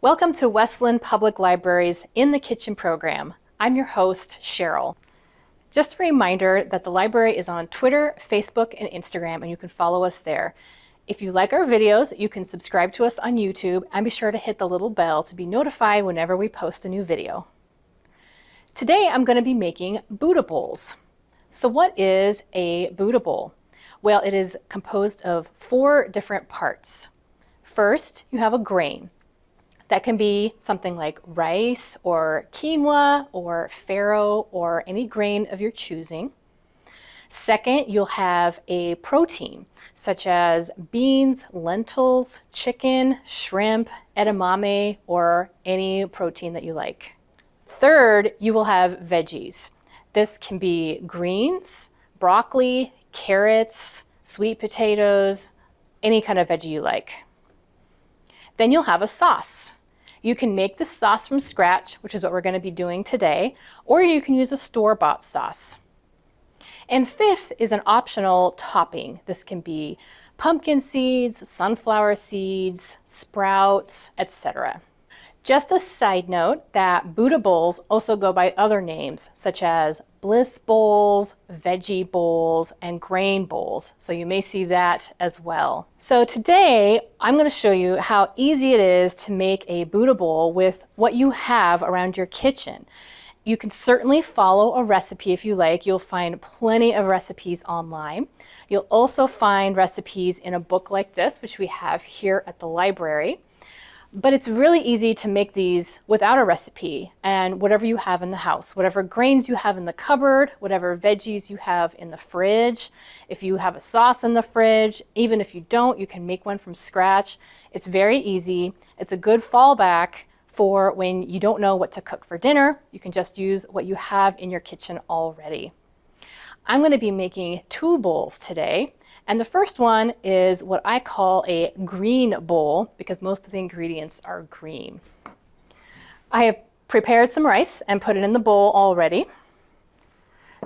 Welcome to Westland Public Library's In the Kitchen program. I'm your host, Cheryl. Just a reminder that the library is on Twitter, Facebook, and Instagram, and you can follow us there. If you like our videos, you can subscribe to us on YouTube and be sure to hit the little bell to be notified whenever we post a new video. Today I'm going to be making Buddha bowls. So what is a Buddha bowl? Well, it is composed of 4 different parts. First, you have a grain. That can be something like rice or quinoa or farro or any grain of your choosing. Second, you'll have a protein such as beans, lentils, chicken, shrimp, edamame, or any protein that you like. Third, you will have veggies. This can be greens, broccoli, carrots, sweet potatoes, any kind of veggie you like. Then you'll have a sauce. You can make the sauce from scratch, which is what we're going to be doing today, or you can use a store-bought sauce. And fifth is an optional topping. This can be pumpkin seeds, sunflower seeds, sprouts, etc. Just a side note that Buddha bowls also go by other names, such as bliss bowls, veggie bowls, and grain bowls. So you may see that as well. So today, I'm going to show you how easy it is to make a Buddha bowl with what you have around your kitchen. You can certainly follow a recipe if you like. You'll find plenty of recipes online. You'll also find recipes in a book like this, which we have here at the library. But it's really easy to make these without a recipe and whatever you have in the house, whatever grains you have in the cupboard, whatever veggies you have in the fridge. If you have a sauce in the fridge, even if you don't, you can make one from scratch. It's very easy. It's a good fallback for when you don't know what to cook for dinner. You can just use what you have in your kitchen already. I'm going to be making 2 bowls today. And the first one is what I call a green bowl because most of the ingredients are green. I have prepared some rice and put it in the bowl already.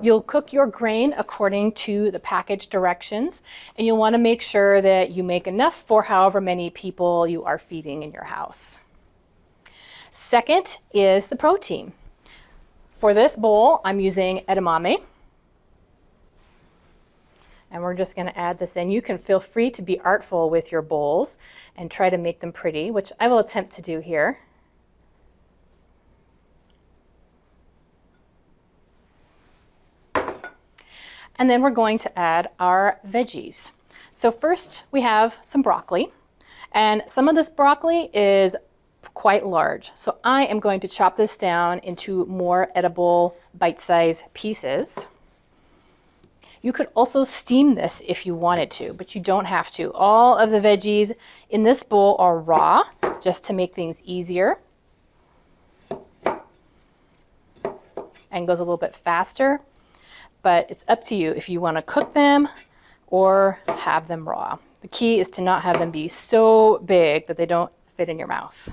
You'll cook your grain according to the package directions, and you'll want to make sure that you make enough for however many people you are feeding in your house. Second is the protein. For this bowl, I'm using edamame. And we're just going to add this in. You can feel free to be artful with your bowls and try to make them pretty, which I will attempt to do here. And then we're going to add our veggies. So first we have some broccoli, and some of this broccoli is quite large. So I am going to chop this down into more edible bite-sized pieces. You could also steam this if you wanted to, but you don't have to. All of the veggies in this bowl are raw, just to make things easier. And goes a little bit faster, but it's up to you if you want to cook them or have them raw. The key is to not have them be so big that they don't fit in your mouth.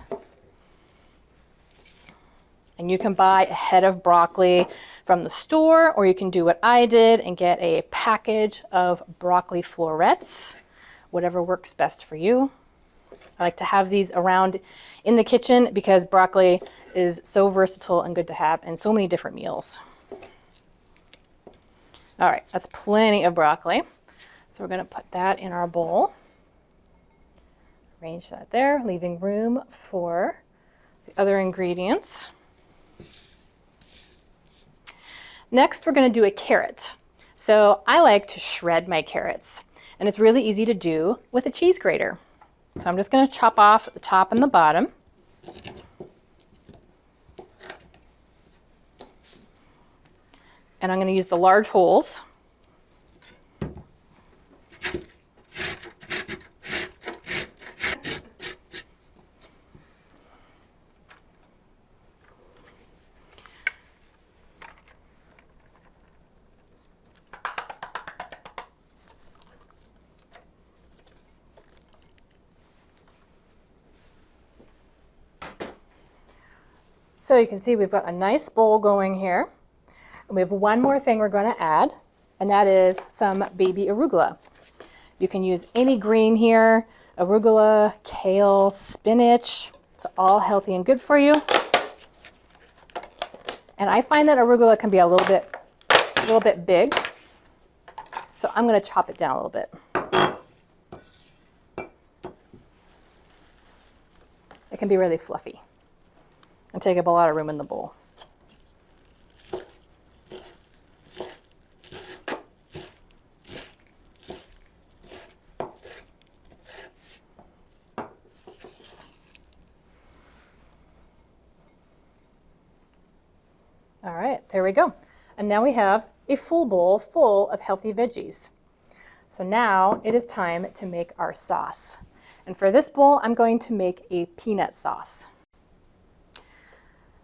And you can buy a head of broccoli from the store, or you can do what I did and get a package of broccoli florets, whatever works best for you. I like to have these around in the kitchen because broccoli is so versatile and good to have in so many different meals. All right, that's plenty of broccoli. So we're going to put that in our bowl. Arrange that there, leaving room for the other ingredients. Next, we're going to do a carrot. So I like to shred my carrots, and it's really easy to do with a cheese grater. So I'm just going to chop off the top and the bottom. And I'm going to use the large holes. So you can see we've got a nice bowl going here. And we have one more thing we're going to add, and that is some baby arugula. You can use any green here, arugula, kale, spinach. So all healthy and good for you. And I find that arugula can be a little bit big. So I'm going to chop it down a little bit. It can be really fluffy and take up a lot of room in the bowl. All right, there we go. And now we have a full bowl full of healthy veggies. So now it is time to make our sauce. And for this bowl, I'm going to make a peanut sauce.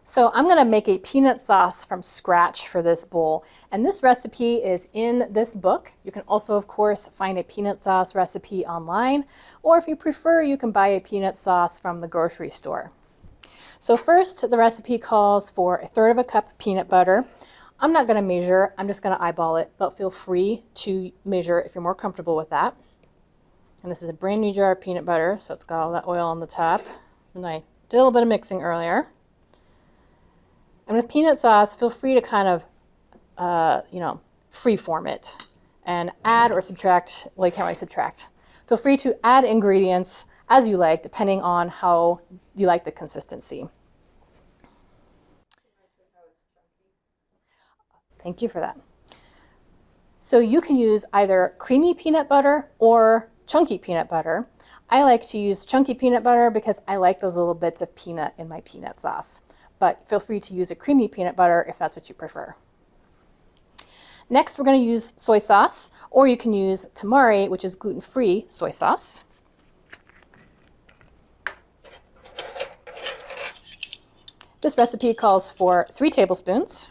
So I'm going to make a peanut sauce from scratch for this bowl. And this recipe is in this book. You can also, of course, find a peanut sauce recipe online. Or if you prefer, you can buy a peanut sauce from the grocery store. So first, the recipe calls for 1/3 cup peanut butter. I'm not going to measure, I'm just going to eyeball it, but feel free to measure if you're more comfortable with that. And this is a brand new jar of peanut butter, so it's got all that oil on the top. And I did a little bit of mixing earlier. And with peanut sauce, feel free to kind of, free form it and add or subtract, well, you can't really subtract. Feel free to add ingredients as you like, depending on how you like the consistency. Thank you for that. So you can use either creamy peanut butter or chunky peanut butter. I like to use chunky peanut butter because I like those little bits of peanut in my peanut sauce. But feel free to use a creamy peanut butter if that's what you prefer. Next, we're going to use soy sauce, or you can use tamari, which is gluten-free soy sauce. This recipe calls for 3 tablespoons.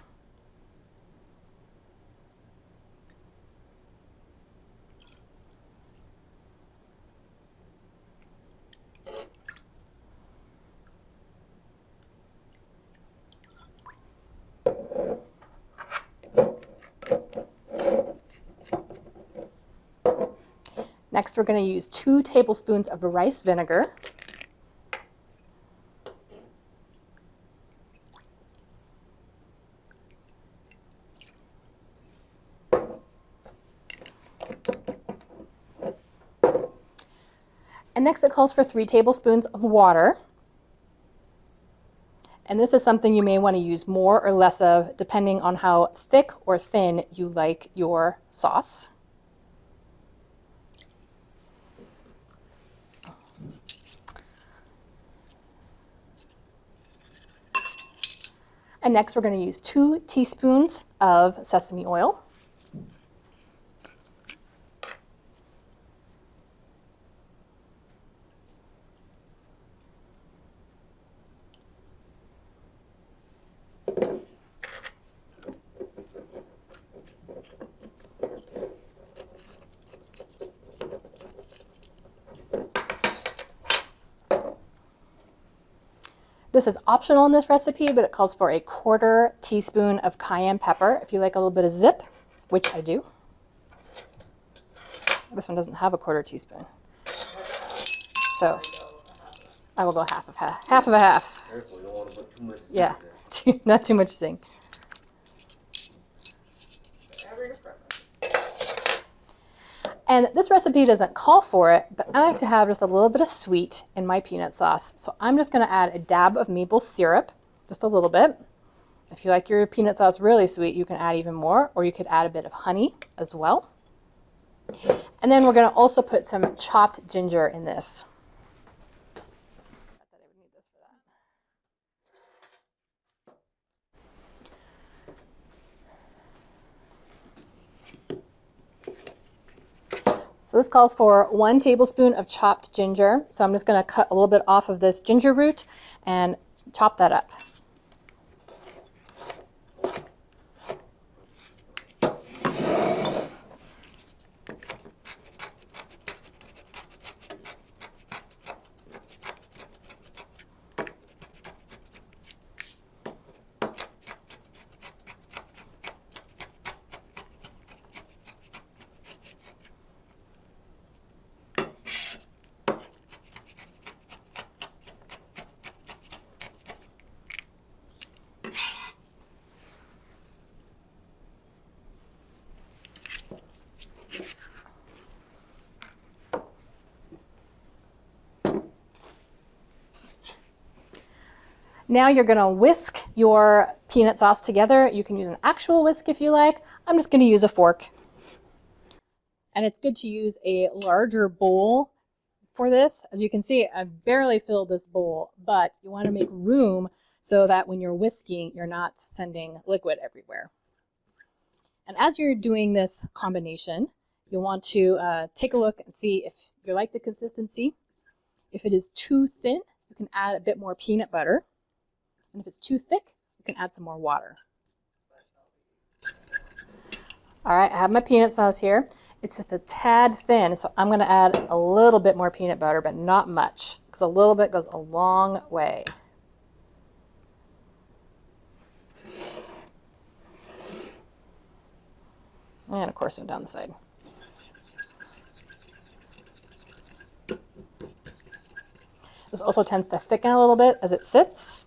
Next, we're going to use 2 tablespoons of rice vinegar. And next it calls for 3 tablespoons of water. And this is something you may want to use more or less of depending on how thick or thin you like your sauce. And next we're going to use 2 teaspoons of sesame oil. This is optional in this recipe, but it calls for a 1/4 teaspoon of cayenne pepper if you like a little bit of zip, which I do. This one doesn't have a 1/4 teaspoon. So I will go half of half. Half of a half. Careful, you don't want to put too much zing Yeah, there. not too much zing. And this recipe doesn't call for it, but I like to have just a little bit of sweet in my peanut sauce. So I'm just going to add a dab of maple syrup, just a little bit. If you like your peanut sauce really sweet, you can add even more, or you could add a bit of honey as well. And then we're going to also put some chopped ginger in this. So this calls for 1 tablespoon of chopped ginger. So I'm just going to cut a little bit off of this ginger root and chop that up. Now you're gonna whisk your peanut sauce together. You can use an actual whisk if you like. I'm just gonna use a fork. And it's good to use a larger bowl for this. As you can see, I've barely filled this bowl, but you wanna make room so that when you're whisking, you're not sending liquid everywhere. And as you're doing this combination, you want to take a look and see if you like the consistency. If it is too thin, you can add a bit more peanut butter. And if it's too thick, you can add some more water. All right, I have my peanut sauce here. It's just a tad thin, so I'm gonna add a little bit more peanut butter, but not much, because a little bit goes a long way. And of course, I'm down the side. This also tends to thicken a little bit as it sits.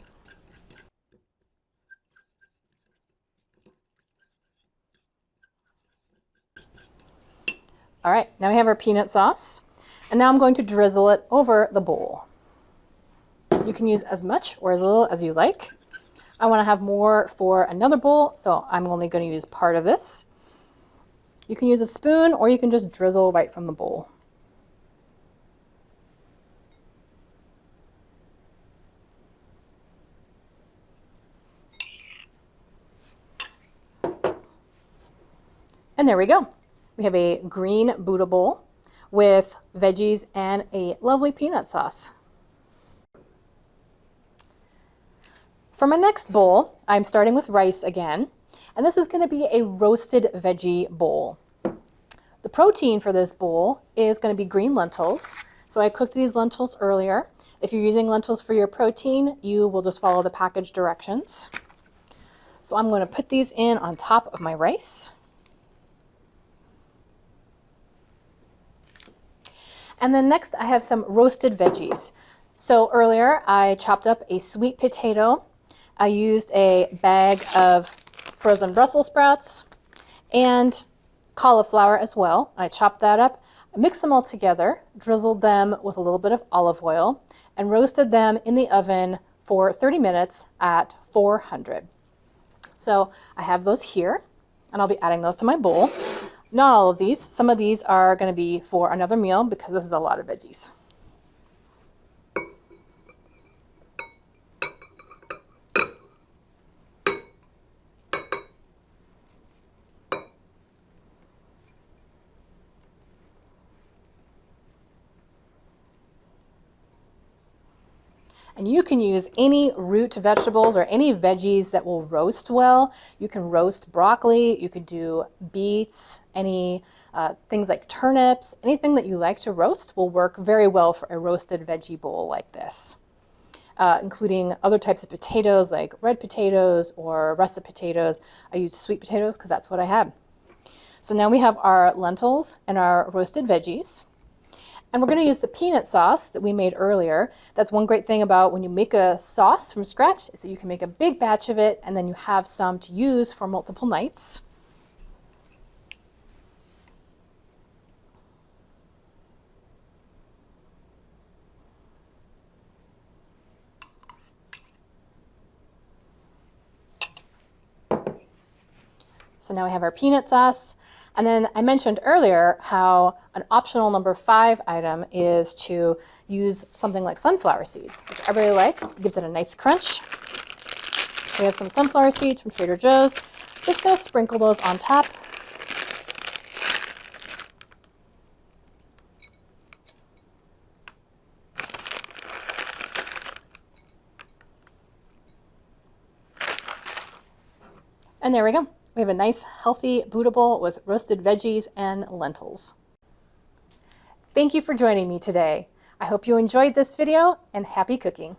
All right, now we have our peanut sauce, and now I'm going to drizzle it over the bowl. You can use as much or as little as you like. I want to have more for another bowl, so I'm only going to use part of this. You can use a spoon, or you can just drizzle right from the bowl. And there we go. We have a green Buddha bowl with veggies and a lovely peanut sauce. For my next bowl, I'm starting with rice again, and this is going to be a roasted veggie bowl. The protein for this bowl is going to be green lentils. So I cooked these lentils earlier. If you're using lentils for your protein, you will just follow the package directions. So I'm going to put these in on top of my rice. And then next I have some roasted veggies. So earlier I chopped up a sweet potato. I used a bag of frozen Brussels sprouts and cauliflower as well. I chopped that up, I mixed them all together, drizzled them with a little bit of olive oil, and roasted them in the oven for 30 minutes at 400. So I have those here, and I'll be adding those to my bowl. Not all of these. Some of these are going to be for another meal because this is a lot of veggies. And you can use any root vegetables or any veggies that will roast well. You can roast broccoli, you could do beets, any things like turnips, anything that you like to roast will work very well for a roasted veggie bowl like this. Including other types of potatoes like red potatoes or russet potatoes. I use sweet potatoes because that's what I have. So now we have our lentils and our roasted veggies. And we're going to use the peanut sauce that we made earlier. That's one great thing about when you make a sauce from scratch is that you can make a big batch of it and then you have some to use for multiple nights. So now we have our peanut sauce. And then I mentioned earlier how an optional number 5 item is to use something like sunflower seeds, which I really like. It gives it a nice crunch. We have some sunflower seeds from Trader Joe's. Just going to sprinkle those on top. And there we go. We have a nice healthy Buddha bowl with roasted veggies and lentils. Thank you for joining me today. I hope you enjoyed this video and happy cooking.